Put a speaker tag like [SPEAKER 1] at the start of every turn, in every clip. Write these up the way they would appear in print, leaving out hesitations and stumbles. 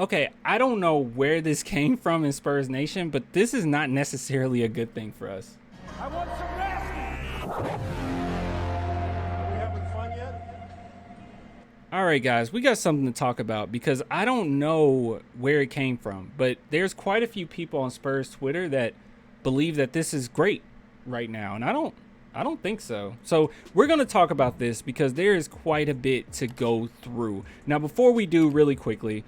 [SPEAKER 1] Okay, I don't know where this came from in Spurs Nation, but this is not necessarily a good thing for us.
[SPEAKER 2] I want some rest. Are we having fun yet?
[SPEAKER 1] All right, guys, we got something to talk about because I don't know where it came from, but there's quite a few people on Spurs Twitter that believe that this is great right now, and I don't think so. So we're going to talk about this because there is quite a bit to go through. Now, before we do, really quickly,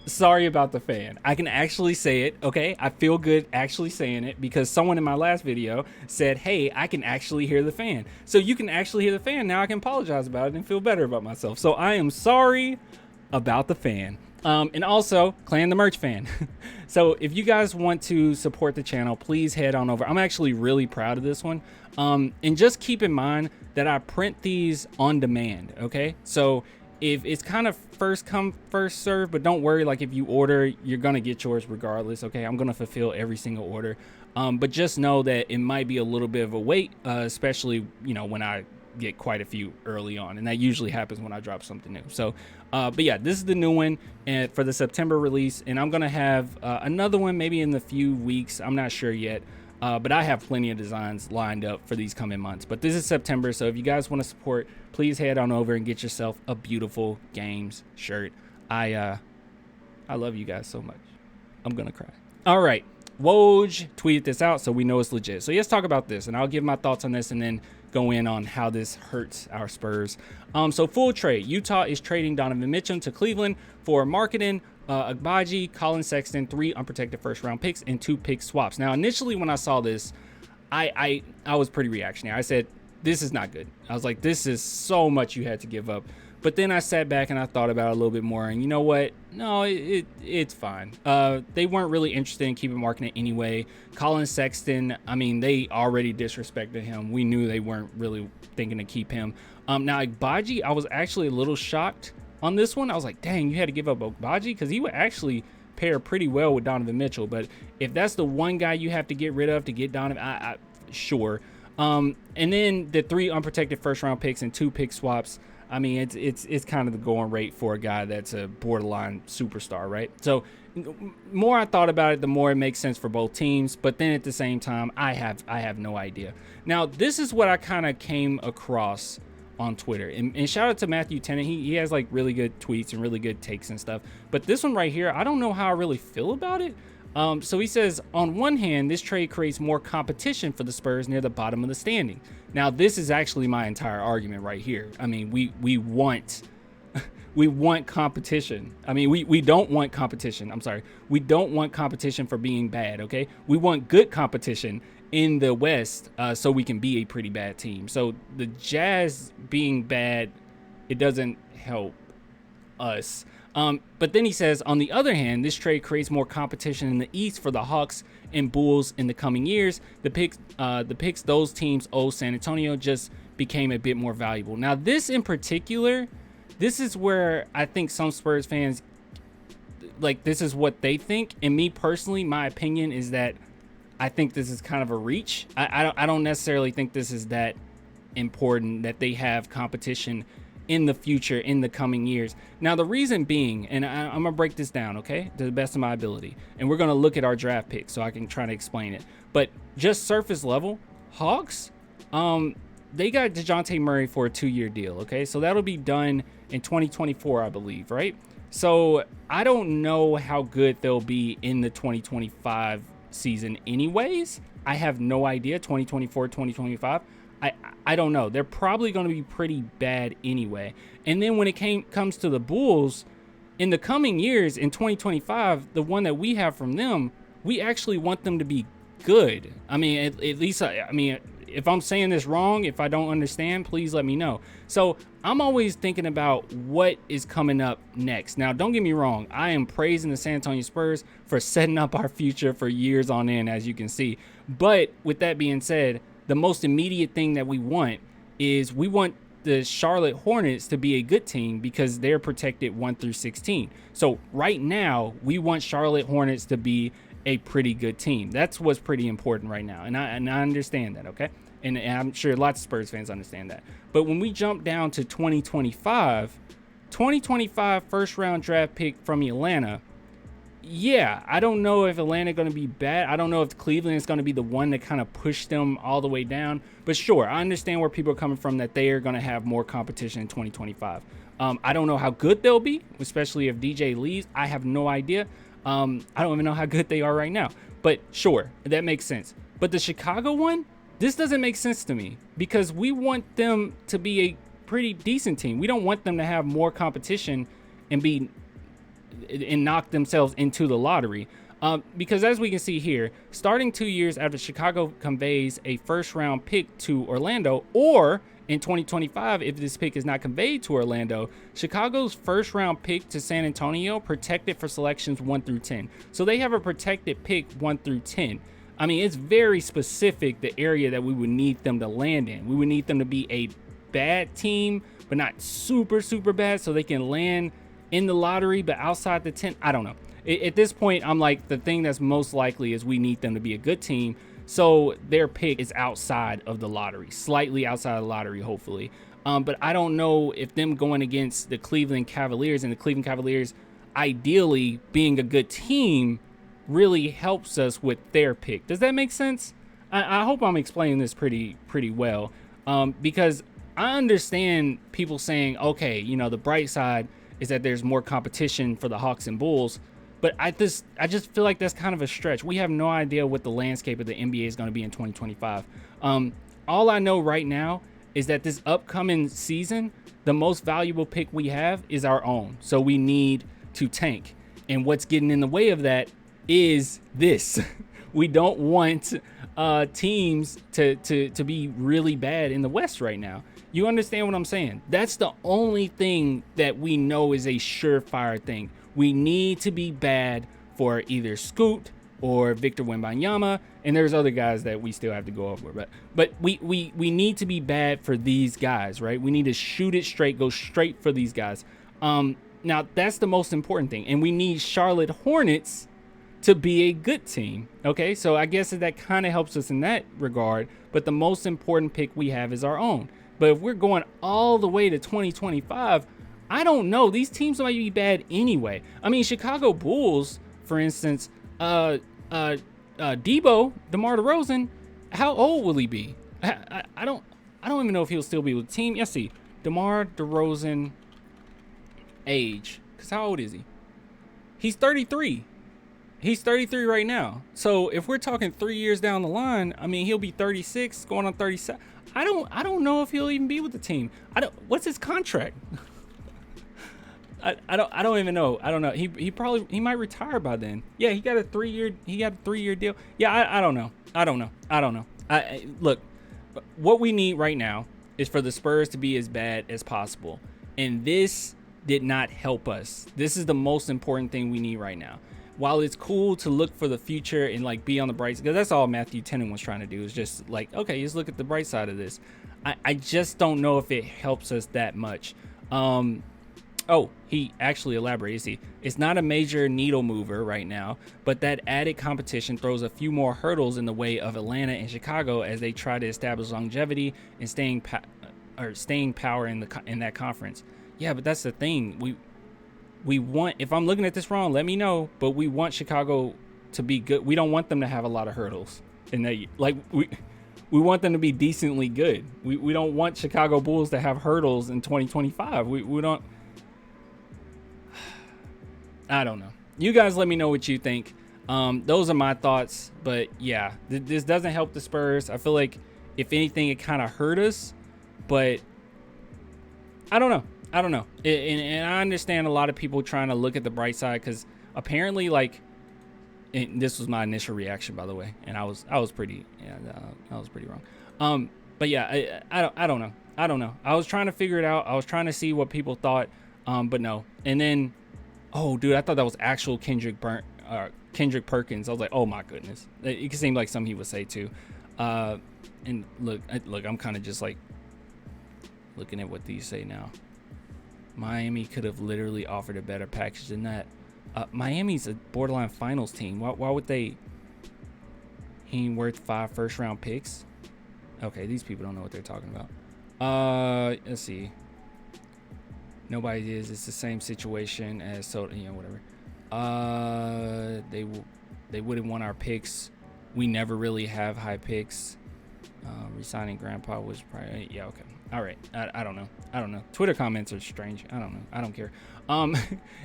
[SPEAKER 1] sorry about the fan. I can actually say it, okay? I feel good actually saying it because someone in my last video said, hey, I can actually hear the fan. So you can actually hear the fan. Now I can apologize about it and feel better about myself. So I am sorry about the fan. And also, Clan the Merch fan. So if you guys want to support the channel, please head on over. I'm actually really proud of this one. And just keep in mind that I print these on demand, okay? So if it's kind of first come, first serve, but don't worry, like if you order, you're gonna get yours regardless, okay? I'm gonna fulfill every single order. But just know that it might be a little bit of a wait, especially, you know, when I get quite a few early on, and that usually happens when I drop something new. So but yeah, this is the new one and for the September release, and I'm gonna have another one maybe in the few weeks. I'm not sure yet, but I have plenty of designs lined up for these coming months. But this is September, so if you guys want to support, please head on over and get yourself a beautiful Games shirt. I love you guys so much. I'm gonna cry. All right, Woj tweeted this out, so we know it's legit. So let's talk about this, and I'll give my thoughts on this and then go in on how this hurts our Spurs. So full trade. Utah is trading Donovan Mitchell to Cleveland for marketing, Agbaji, Colin Sexton, 3 unprotected first-round picks, and 2 pick swaps. Now, initially when I saw this, I was pretty reactionary. I said, this is not good. I was like, this is so much you had to give up. But then I sat back and I thought about it a little bit more, and you know what? No, it's fine. They weren't really interested in keeping marketing anyway. Colin Sexton, I mean, they already disrespected him. We knew they weren't really thinking to keep him. Now, Agbaji, I was actually a little shocked on this one. I was like, dang, you had to give up Agbaji? Because he would actually pair pretty well with Donovan Mitchell. But if that's the one guy you have to get rid of to get Donovan, sure. And then the 3 unprotected first-round picks and 2 pick swaps. I mean, it's kind of the going rate for a guy that's a borderline superstar, right? So more I thought about it, the more it makes sense for both teams. But then at the same time, I have no idea. Now, this is what I kind of came across on Twitter. And shout out to Matthew Tennant. He has like really good tweets and really good takes and stuff. But this one right here, I don't know how I really feel about it. So he says, on one hand, this trade creates more competition for the Spurs near the bottom of the standing. Now, this is actually my entire argument right here. I mean, we want competition. I mean, we don't want competition. I'm sorry. We don't want competition for being bad, okay? We want good competition in the West so we can be a pretty bad team. So the Jazz being bad, it doesn't help us. But then he says, on the other hand, this trade creates more competition in the East for the Hawks and Bulls in the coming years. The picks those teams owe San Antonio just became a bit more valuable. Now, this in particular, this is where I think some Spurs fans, like, this is what they think. And me personally, my opinion is that I think this is kind of a reach. I don't necessarily think this is that important that they have competition in the future, in the coming years. Now, the reason being, and I'm gonna break this down, okay, to the best of my ability, and we're gonna look at our draft picks so I can try to explain it. But just surface level, Hawks, they got DeJounte Murray for a 2-year deal, okay? So that'll be done in 2024, I believe, right? So I don't know how good they'll be in the 2025 season anyways. I have no idea, 2024, 2025. I don't know. They're probably going to be pretty bad anyway. And then when it comes to the Bulls, in the coming years, in 2025, the one that we have from them, we actually want them to be good. I mean, at least, I mean, if I'm saying this wrong, if I don't understand, please let me know. So I'm always thinking about what is coming up next. Now, don't get me wrong. I am praising the San Antonio Spurs for setting up our future for years on end, as you can see. But with that being said, the most immediate thing that we want is we want the Charlotte Hornets to be a good team because they're protected 1 through 16. So right now, we want Charlotte Hornets to be a pretty good team. That's what's pretty important right now. And I understand that, okay? And I'm sure lots of Spurs fans understand that. But when we jump down to 2025, 2025 first round draft pick from Atlanta. Yeah, I don't know if Atlanta going to be bad. I don't know if Cleveland is going to be the one to kind of push them all the way down. But sure, I understand where people are coming from, that they are going to have more competition in 2025. I don't know how good they'll be, especially if DJ leaves. I have no idea. I don't even know how good they are right now. But sure, that makes sense. But the Chicago one, this doesn't make sense to me, because we want them to be a pretty decent team. We don't want them to have more competition and knock themselves into the lottery. Because as we can see here, starting 2 years after Chicago conveys a first round pick to Orlando, or in 2025, if this pick is not conveyed to Orlando, Chicago's first round pick to San Antonio protected for selections 1 through 10. So they have a protected pick 1 through 10. I mean, it's very specific, the area that we would need them to land in. We would need them to be a bad team, but not super, super bad, so they can land in the lottery, but outside the 10, I don't know. At this point, I'm like, the thing that's most likely is we need them to be a good team, so their pick is outside of the lottery, slightly outside of the lottery, hopefully. But I don't know if them going against the Cleveland Cavaliers, and the Cleveland Cavaliers ideally being a good team, really helps us with their pick. Does that make sense? I hope I'm explaining this pretty well, because I understand people saying, okay, the bright side is that there's more competition for the Hawks and Bulls, but I just feel like that's kind of a stretch. We have no idea what the landscape of the NBA is going to be in 2025. All I know right now is that this upcoming season, the most valuable pick we have is our own. So we need to tank. And what's getting in the way of that is this. We don't want teams to be really bad in the West right now. You understand what I'm saying? That's the only thing that we know is a surefire thing. We need to be bad for either Scoot or Victor Wembanyama, and there's other guys that we still have to go over. But we need to be bad for these guys, right? We need to shoot it straight, go straight for these guys. Now, that's the most important thing. And we need Charlotte Hornets to be a good team. Okay, so I guess that kind of helps us in that regard. But the most important pick we have is our own. But if we're going all the way to 2025, I don't know. These teams might be bad anyway. I mean, Chicago Bulls, for instance, DeMar DeRozan, how old will he be? I don't even know if he'll still be with the team. Let's see. DeMar DeRozan age. Because how old is he? He's 33. He's 33 right now. So if we're talking 3 years down the line, I mean, he'll be 36, going on 37. I don't know if he'll even be with the team. What's his contract? I don't even know. I don't know. He might retire by then. Yeah, he got a 3-year deal. Yeah, I don't know. Look, what we need right now is for the Spurs to be as bad as possible. And this did not help us. This is the most important thing we need right now. While it's cool to look for the future and like be on the bright side, because that's all Matthew Tennant was trying to do, is just like, okay, just look at the bright side of this. I just don't know if it helps us that much. Oh, he actually elaborated. It's not a major needle mover right now, but that added competition throws a few more hurdles in the way of Atlanta and Chicago as they try to establish longevity and staying power in that conference. Yeah, but that's the thing. We want, if I'm looking at this wrong, let me know, but we want Chicago to be good. We don't want them to have a lot of hurdles. And we want them to be decently good. We don't want Chicago Bulls to have hurdles in 2025. We don't. I don't know. You guys let me know what you think. Those are my thoughts. But yeah, this doesn't help the Spurs. I feel like if anything, it kind of hurt us. But I don't know. And I understand a lot of people trying to look at the bright side, because apparently, like, and this was my initial reaction, by the way, and I was pretty wrong. But yeah, I don't know. I was trying to figure it out. I was trying to see what people thought. But no. And then, oh, dude, I thought that was actual Kendrick Perkins. I was like, oh my goodness. It seemed like something he would say too. And look, I'm kind of just like looking at what these say now. Miami could have literally offered a better package than that. Miami's a borderline finals team. Why would they? He ain't worth 5 first-round picks. Okay, these people don't know what they're talking about. Let's see. Nobody is. It's the same situation as whatever. They wouldn't want our picks. We never really have high picks. Resigning Grandpa was probably okay. All right. I don't know. Twitter comments are strange. I don't know. I don't care.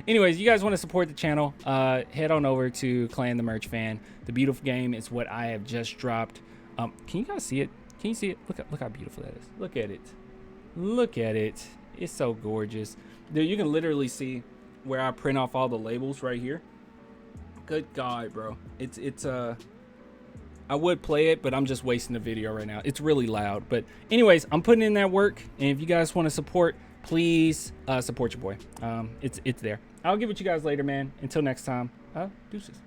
[SPEAKER 1] Anyways, you guys want to support the channel? Head on over to Clan the Merch Fan. The beautiful game is what I have just dropped. Can you guys see it? Can you see it? Look how beautiful that is. Look at it. Look at it. It's so gorgeous. Dude, you can literally see where I print off all the labels right here. Good God, bro. It's I would play it, but I'm just wasting the video right now. It's really loud. But anyways, I'm putting in that work, and if you guys want to support, please support your boy. It's there. I'll give it to you guys later, man. Until next time, deuces.